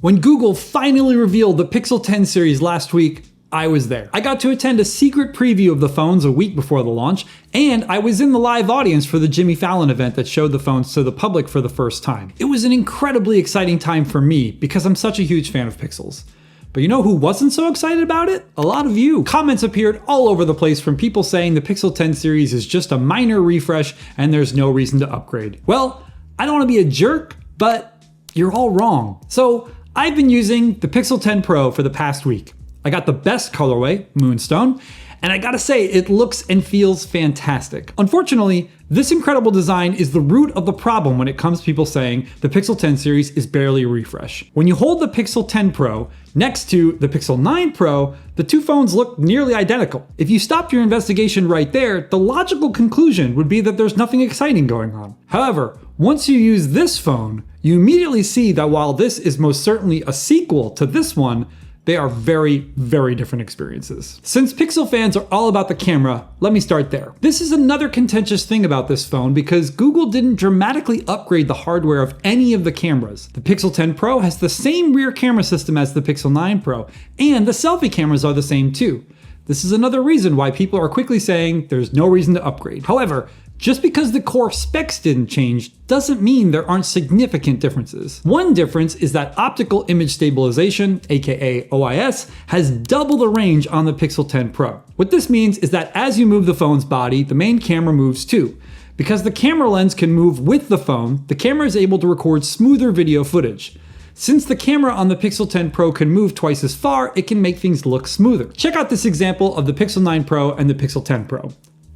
When Google finally revealed the Pixel 10 series last week, I was there. I got to attend a secret preview of the phones a week before the launch, and I was in the live audience for the Jimmy Fallon event that showed the phones to the public for the first time. It was an incredibly exciting time for me because I'm such a huge fan of Pixels. But you know who wasn't so excited about it? A lot of you. Comments appeared all over the place from people saying the Pixel 10 series is just a minor refresh and there's no reason to upgrade. Well, I don't want to be a jerk, but you're all wrong. So I've been using the Pixel 10 Pro for the past week. I got the best colorway, Moonstone, and I gotta say, it looks and feels fantastic. Unfortunately, this incredible design is the root of the problem when it comes to people saying the Pixel 10 series is barely a refresh. When you hold the Pixel 10 Pro next to the Pixel 9 Pro, the two phones look nearly identical. If you stopped your investigation right there, the logical conclusion would be that there's nothing exciting going on. However, once you use this phone, you immediately see that while this is most certainly a sequel to this one, they are very, very different experiences. Since Pixel fans are all about the camera, let me start there. This is another contentious thing about this phone because Google didn't dramatically upgrade the hardware of any of the cameras. The Pixel 10 Pro has the same rear camera system as the Pixel 9 Pro, and the selfie cameras are the same too. This is another reason why people are quickly saying there's no reason to upgrade. However, just because the core specs didn't change doesn't mean there aren't significant differences. One difference is that optical image stabilization, aka OIS, has double the range on the Pixel 10 Pro. What this means is that as you move the phone's body, the main camera moves too. Because the camera lens can move with the phone, the camera is able to record smoother video footage. Since the camera on the Pixel 10 Pro can move twice as far, it can make things look smoother. Check out this example of the Pixel 9 Pro and the Pixel 10 Pro.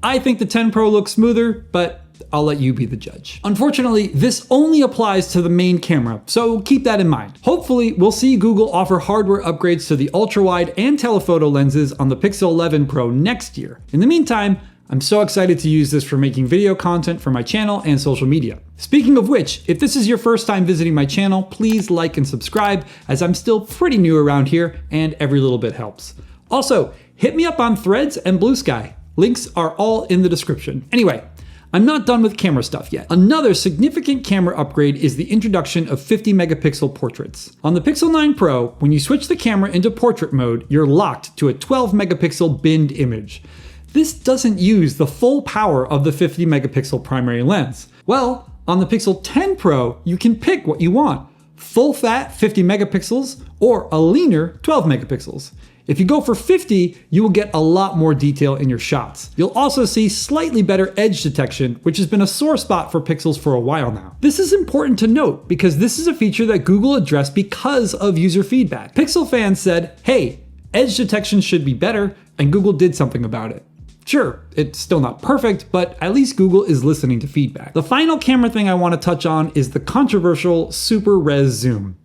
I think the 10 Pro looks smoother, but I'll let you be the judge. Unfortunately, this only applies to the main camera, so keep that in mind. Hopefully, we'll see Google offer hardware upgrades to the ultra-wide and telephoto lenses on the Pixel 11 Pro next year. In the meantime, I'm so excited to use this for making video content for my channel and social media. Speaking of which, if this is your first time visiting my channel, please like and subscribe, as I'm still pretty new around here and every little bit helps. Also, hit me up on Threads and Blue Sky. Links are all in the description. Anyway, I'm not done with camera stuff yet. Another significant camera upgrade is the introduction of 50 megapixel portraits. On the Pixel 9 Pro, when you switch the camera into portrait mode, you're locked to a 12 megapixel binned image. This doesn't use the full power of the 50 megapixel primary lens. Well, on the Pixel 10 Pro, you can pick what you want. Full fat 50 megapixels or a leaner 12 megapixels. If you go for 50, you will get a lot more detail in your shots. You'll also see slightly better edge detection, which has been a sore spot for Pixels for a while now. This is important to note because this is a feature that Google addressed because of user feedback. Pixel fans said, hey, edge detection should be better, and Google did something about it. Sure, it's still not perfect, but at least Google is listening to feedback. The final camera thing I want to touch on is the controversial Super Res Zoom.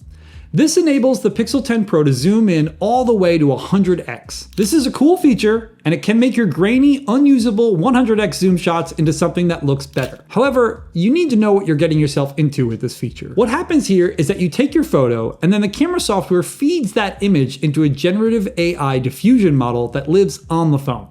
This enables the Pixel 10 Pro to zoom in all the way to 100x. This is a cool feature, and it can make your grainy, unusable 100x zoom shots into something that looks better. However, you need to know what you're getting yourself into with this feature. What happens here is that you take your photo, and then the camera software feeds that image into a generative AI diffusion model that lives on the phone.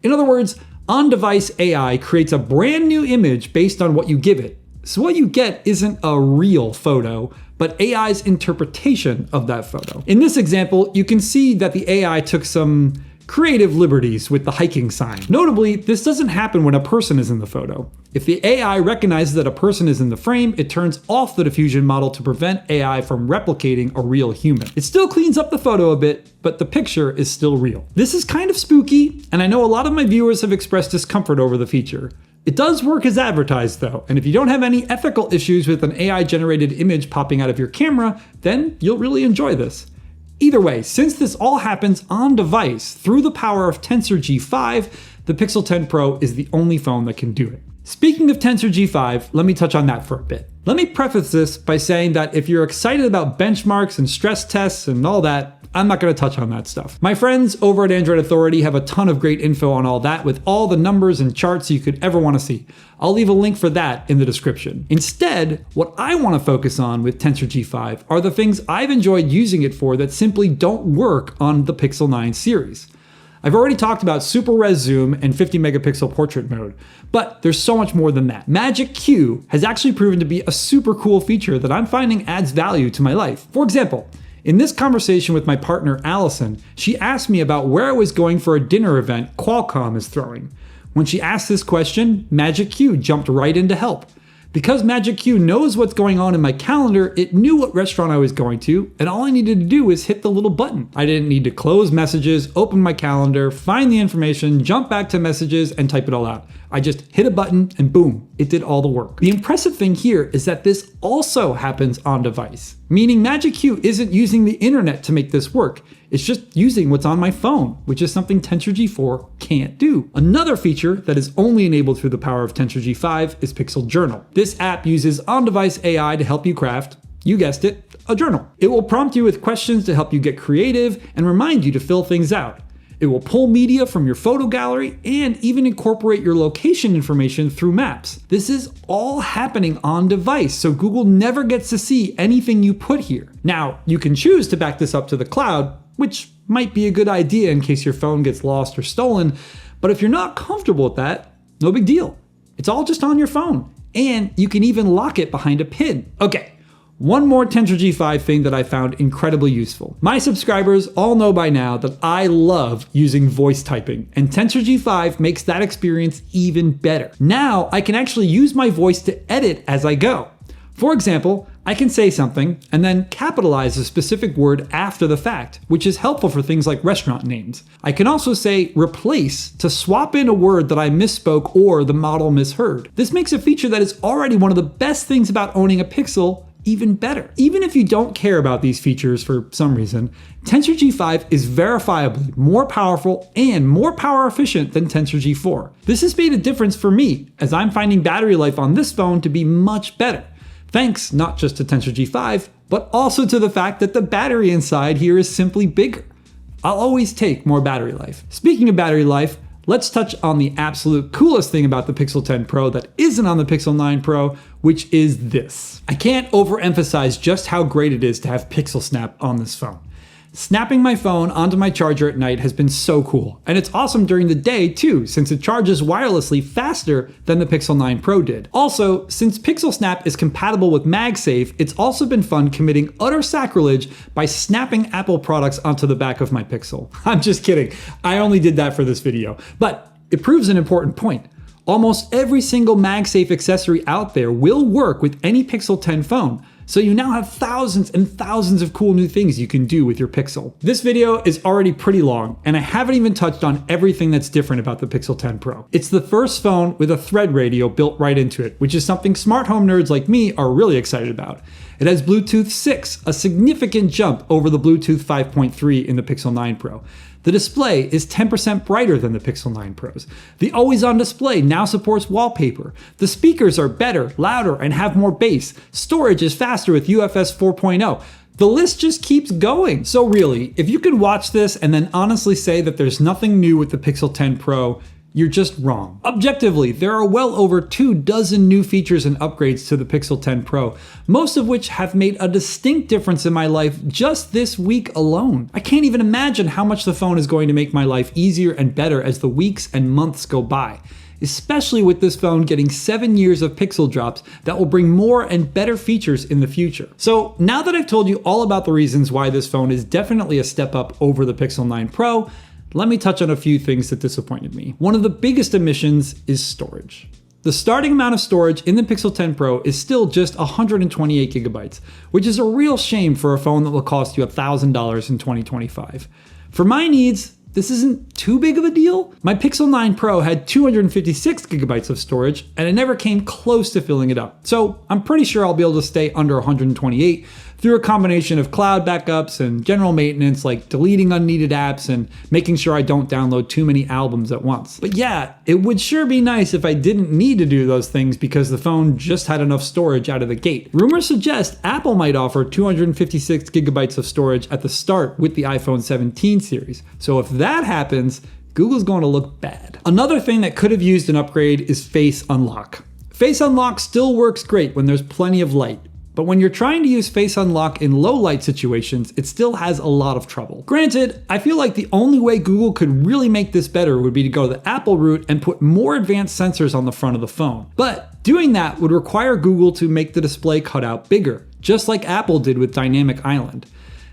In other words, on-device AI creates a brand new image based on what you give it. So what you get isn't a real photo, but AI's interpretation of that photo. In this example, you can see that the AI took some creative liberties with the hiking sign. Notably, this doesn't happen when a person is in the photo. If the AI recognizes that a person is in the frame, it turns off the diffusion model to prevent AI from replicating a real human. It still cleans up the photo a bit, but the picture is still real. This is kind of spooky, and I know a lot of my viewers have expressed discomfort over the feature. It does work as advertised though, and if you don't have any ethical issues with an AI-generated image popping out of your camera, then you'll really enjoy this. Either way, since this all happens on device through the power of Tensor G5, the Pixel 10 Pro is the only phone that can do it. Speaking of Tensor G5, let me touch on that for a bit. Let me preface this by saying that if you're excited about benchmarks and stress tests and all that, I'm not going to touch on that stuff. My friends over at Android Authority have a ton of great info on all that with all the numbers and charts you could ever want to see. I'll leave a link for that in the description. Instead, what I want to focus on with Tensor G5 are the things I've enjoyed using it for that simply don't work on the Pixel 9 series. I've already talked about Super Res Zoom and 50 megapixel portrait mode, but there's so much more than that. Magic Q has actually proven to be a super cool feature that I'm finding adds value to my life. For example, In this conversation with my partner Allison, she asked me about where I was going for a dinner event Qualcomm is throwing. When she asked this question, Magic Q jumped right in to help. Because Magic Q knows what's going on in my calendar, it knew what restaurant I was going to, and all I needed to do was hit the little button. I didn't need to close messages, open my calendar, find the information, jump back to messages, and type it all out. I just hit a button and boom, it did all the work. The impressive thing here is that this also happens on device, meaning Magic Q isn't using the internet to make this work. It's just using what's on my phone, which is something Tensor G4 can't do. Another feature that is only enabled through the power of Tensor G5 is Pixel Journal. This app uses on-device AI to help you craft, you guessed it, a journal. It will prompt you with questions to help you get creative and remind you to fill things out. It will pull media from your photo gallery and even incorporate your location information through maps. This is all happening on device, so Google never gets to see anything you put here. Now, you can choose to back this up to the cloud, which might be a good idea in case your phone gets lost or stolen, but if you're not comfortable with that, no big deal. It's all just on your phone, and you can even lock it behind a pin. Okay. One more Tensor G5 thing that I found incredibly useful. My subscribers all know by now that I love using voice typing, and Tensor G5 makes that experience even better. Now I can actually use my voice to edit as I go. For example, I can say something and then capitalize a specific word after the fact, which is helpful for things like restaurant names. I can also say replace to swap in a word that I misspoke or the model misheard. This makes a feature that is already one of the best things about owning a Pixel even better. Even if you don't care about these features for some reason, Tensor G5 is verifiably more powerful and more power efficient than Tensor G4. This has made a difference for me, as I'm finding battery life on this phone to be much better. Thanks not just to Tensor G5, but also to the fact that the battery inside here is simply bigger. I'll always take more battery life. Speaking of battery life, let's touch on the absolute coolest thing about the Pixel 10 Pro that isn't on the Pixel 9 Pro, which is this. I can't overemphasize just how great it is to have Pixelsnap on this phone. Snapping my phone onto my charger at night has been so cool, and it's awesome during the day too, since it charges wirelessly faster than the Pixel 9 Pro did. Also, since Pixelsnap is compatible with MagSafe, it's also been fun committing utter sacrilege by snapping Apple products onto the back of my Pixel. I'm just kidding, I only did that for this video, but it proves an important point. Almost every single MagSafe accessory out there will work with any Pixel 10 phone, so you now have thousands and thousands of cool new things you can do with your Pixel. This video is already pretty long, and I haven't even touched on everything that's different about the Pixel 10 Pro. It's the first phone with a Thread radio built right into it, which is something smart home nerds like me are really excited about. It has Bluetooth 6, a significant jump over the Bluetooth 5.3 in the Pixel 9 Pro. The display is 10% brighter than the Pixel 9 Pros. The always-on display now supports wallpaper. The speakers are better, louder, and have more bass. Storage is faster with UFS 4.0. The list just keeps going. So really, if you can watch this and then honestly say that there's nothing new with the Pixel 10 Pro, you're just wrong. Objectively, there are well over 24 new features and upgrades to the Pixel 10 Pro, most of which have made a distinct difference in my life just this week alone. I can't even imagine how much the phone is going to make my life easier and better as the weeks and months go by, especially with this phone getting 7 years of Pixel drops that will bring more and better features in the future. So now that I've told you all about the reasons why this phone is definitely a step up over the Pixel 9 Pro, let me touch on a few things that disappointed me. One of the biggest omissions is storage. The starting amount of storage in the Pixel 10 Pro is still just 128 gigabytes, which is a real shame for a phone that will cost you $1,000 in 2025. For my needs, this isn't too big of a deal. My Pixel 9 Pro had 256 gigabytes of storage, and it never came close to filling it up. So I'm pretty sure I'll be able to stay under 128 through a combination of cloud backups and general maintenance like deleting unneeded apps and making sure I don't download too many albums at once. But yeah, it would sure be nice if I didn't need to do those things because the phone just had enough storage out of the gate. Rumors suggest Apple might offer 256 gigabytes of storage at the start with the iPhone 17 series. So if that happens, Google's going to look bad. Another thing that could have used an upgrade is Face Unlock. Face Unlock still works great when there's plenty of light, but when you're trying to use Face Unlock in low light situations, it still has a lot of trouble. Granted, I feel like the only way Google could really make this better would be to go the Apple route and put more advanced sensors on the front of the phone. But doing that would require Google to make the display cutout bigger, just like Apple did with Dynamic Island.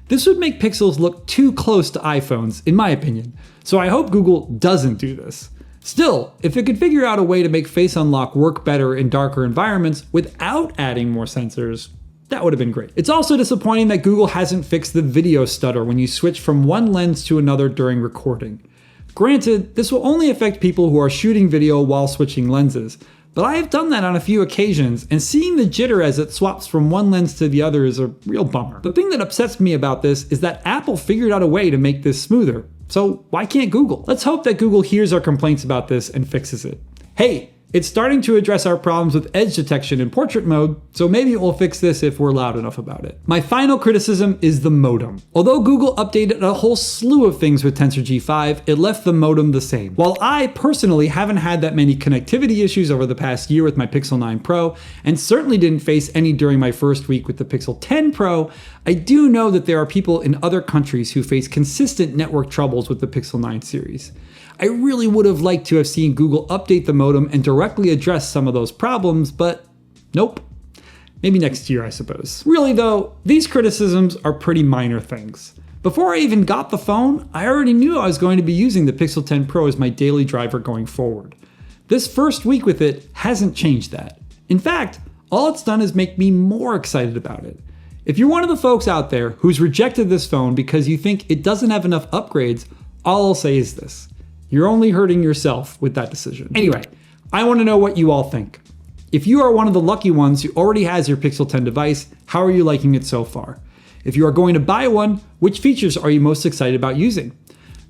This would make Pixels look too close to iPhones, in my opinion, so I hope Google doesn't do this. Still, if it could figure out a way to make Face Unlock work better in darker environments without adding more sensors, that would have been great. It's also disappointing that Google hasn't fixed the video stutter when you switch from one lens to another during recording. Granted, this will only affect people who are shooting video while switching lenses, but I have done that on a few occasions, and seeing the jitter as it swaps from one lens to the other is a real bummer. The thing that upsets me about this is that Apple figured out a way to make this smoother, so why can't Google? Let's hope that Google hears our complaints about this and fixes it. Hey, it's starting to address our problems with edge detection in portrait mode, so maybe it will fix this if we're loud enough about it. My final criticism is the modem. Although Google updated a whole slew of things with Tensor G5, it left the modem the same. While I personally haven't had that many connectivity issues over the past year with my Pixel 9 Pro, and certainly didn't face any during my first week with the Pixel 10 Pro, I do know that there are people in other countries who face consistent network troubles with the Pixel 9 series. I really would have liked to have seen Google update the modem and directly address some of those problems, but nope. Maybe next year, I suppose. Really though, these criticisms are pretty minor things. Before I even got the phone, I already knew I was going to be using the Pixel 10 Pro as my daily driver going forward. This first week with it hasn't changed that. In fact, all it's done is make me more excited about it. If you're one of the folks out there who's rejected this phone because you think it doesn't have enough upgrades, all I'll say is this: you're only hurting yourself with that decision. Anyway, I want to know what you all think. If you are one of the lucky ones who already has your Pixel 10 device, how are you liking it so far? If you are going to buy one, which features are you most excited about using?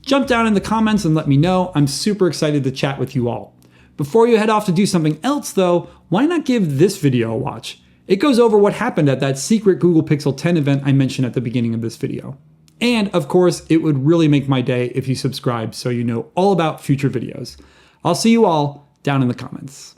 Jump down in the comments and let me know. I'm super excited to chat with you all. Before you head off to do something else though, why not give this video a watch? It goes over what happened at that secret Google Pixel 10 event I mentioned at the beginning of this video. And of course, it would really make my day if you subscribe so you know all about future videos. I'll see you all down in the comments.